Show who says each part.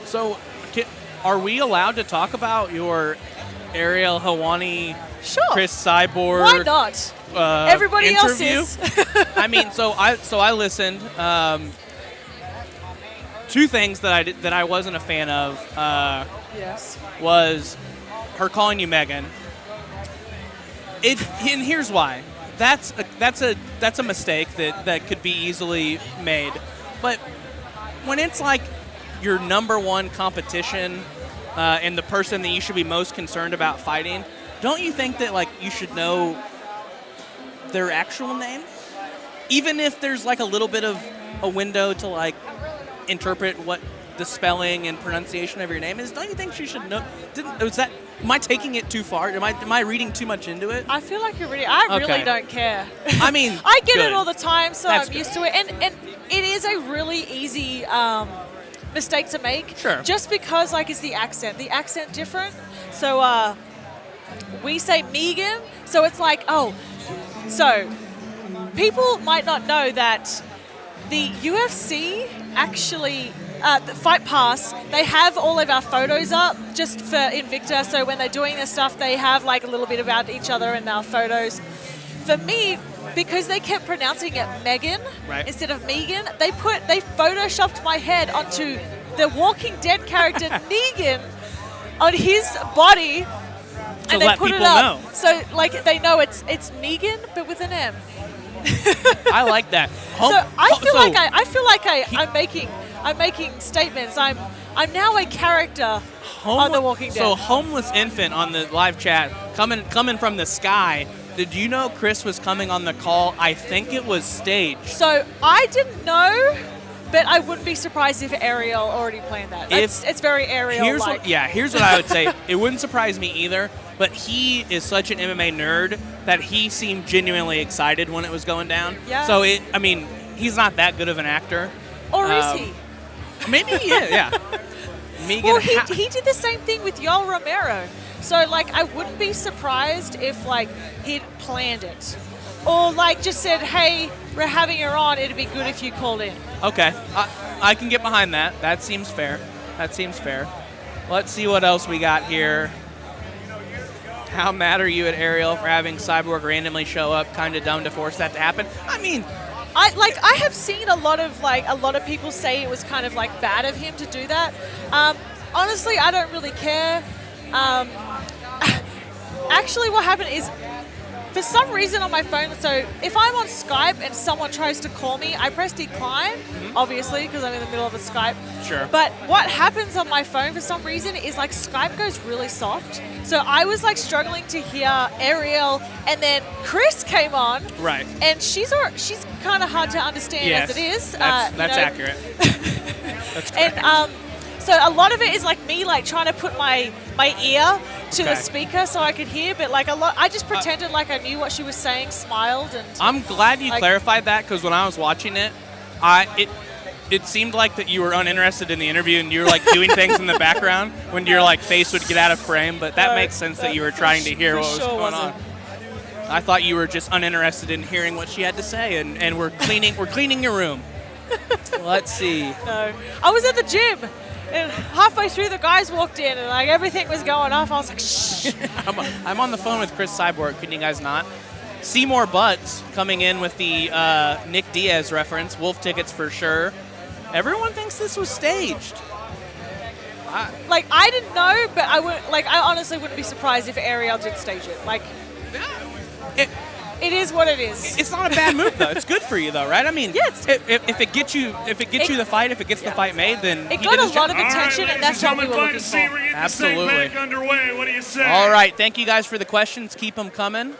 Speaker 1: So, are we allowed to talk about your Ariel Helwani,
Speaker 2: Sure.
Speaker 1: Cris Cyborg?
Speaker 2: Why not? Everybody
Speaker 1: interview?
Speaker 2: else is.
Speaker 1: I mean, so I listened. Two things that I wasn't a fan of.
Speaker 2: Yes.
Speaker 1: Was her calling you Megan. And here's why. That's a mistake that could be easily made. But when it's like your number one competition and the person that you should be most concerned about fighting, don't you think that like you should know their actual name? Even if there's like a little bit of a window to like interpret what the spelling and pronunciation of your name is, don't you think she should know? Am I taking it too far? Am I reading too much into it?
Speaker 2: I feel like you're reading. I really don't care.
Speaker 1: I mean,
Speaker 2: I get
Speaker 1: good.
Speaker 2: it all the time, so
Speaker 1: That's
Speaker 2: I'm
Speaker 1: good.
Speaker 2: used to it. And it is a really easy mistake to make.
Speaker 1: Sure.
Speaker 2: Just because like it's the accent. The accent different. So we say Megan, so it's like, oh, so people might not know that the UFC actually, the Fight Pass, they have all of our photos up just for Invicta. So when they're doing this stuff, they have like a little bit about each other in our photos. For me, because they kept pronouncing it Megan instead of Megan, they photoshopped my head onto the Walking Dead character Negan on his body, and they put it up.
Speaker 1: Know.
Speaker 2: So like they know it's Negan but with an M.
Speaker 1: I like that.
Speaker 2: I feel like I'm making statements. I'm now a character on The Walking Dead.
Speaker 1: So homeless infant on the live chat coming from the sky. Did you know Cris was coming on the call? I think it was staged.
Speaker 2: So I didn't know, but I wouldn't be surprised if Ariel already planned that. It's very Ariel-like.
Speaker 1: Here's what I would say. It wouldn't surprise me either, but he is such an MMA nerd that he seemed genuinely excited when it was going down.
Speaker 2: Yeah.
Speaker 1: So, he's not that good of an actor.
Speaker 2: Or is he?
Speaker 1: Maybe he is, yeah. Megan,
Speaker 2: Well, he did the same thing with Yoel Romero. So, like, I wouldn't be surprised if, like, he'd planned it. Or, like, just said, hey, we're having her on. It'd be good if you called in.
Speaker 1: Okay. I can get behind that. That seems fair. Let's see what else we got here. How mad are you at Ariel for having Cyborg randomly show up? Kind of dumb to force that to happen. I mean,
Speaker 2: I have seen a lot of people say it was kind of like bad of him to do that. Honestly, I don't really care. Actually, what happened is, for some reason on my phone, so if I'm on Skype and someone tries to call me, I press decline, obviously, because I'm in the middle of a Skype.
Speaker 1: Sure.
Speaker 2: But what happens on my phone for some reason is like Skype goes really soft. So I was like struggling to hear Ariel, and then Cris came on.
Speaker 1: Right.
Speaker 2: And she's kind of hard to understand as it is.
Speaker 1: That's accurate. That's correct.
Speaker 2: And so a lot of it is like me like trying to put my ear to the speaker so I could hear, but like I just pretended like I knew what she was saying, smiled, and
Speaker 1: I'm glad you clarified that, because when I was watching it, it seemed like that you were uninterested in the interview and you were like doing things in the background when your like face would get out of frame, but that makes sense that you were trying to hear what was going on. I thought you were just uninterested in hearing what she had to say, and we're cleaning your room. Let's see.
Speaker 2: No, I was at the gym. And halfway through, the guys walked in, and like everything was going off. I was like, shh.
Speaker 1: I'm on the phone with Cris Cyborg. Can you guys not? Seymour Butts coming in with the Nick Diaz reference. Wolf tickets for sure. Everyone thinks this was staged.
Speaker 2: I didn't know, but I honestly wouldn't be surprised if Ariel did stage it. Like, it is what it is.
Speaker 1: It's not a bad move though. It's good for you though, right? I mean, if it gets you the fight, if it gets the fight made, then
Speaker 2: it got a lot of attention, and that's what we were looking for.
Speaker 1: Absolutely.
Speaker 3: Underway. What do you say?
Speaker 1: All right, thank you guys for the questions. Keep them coming.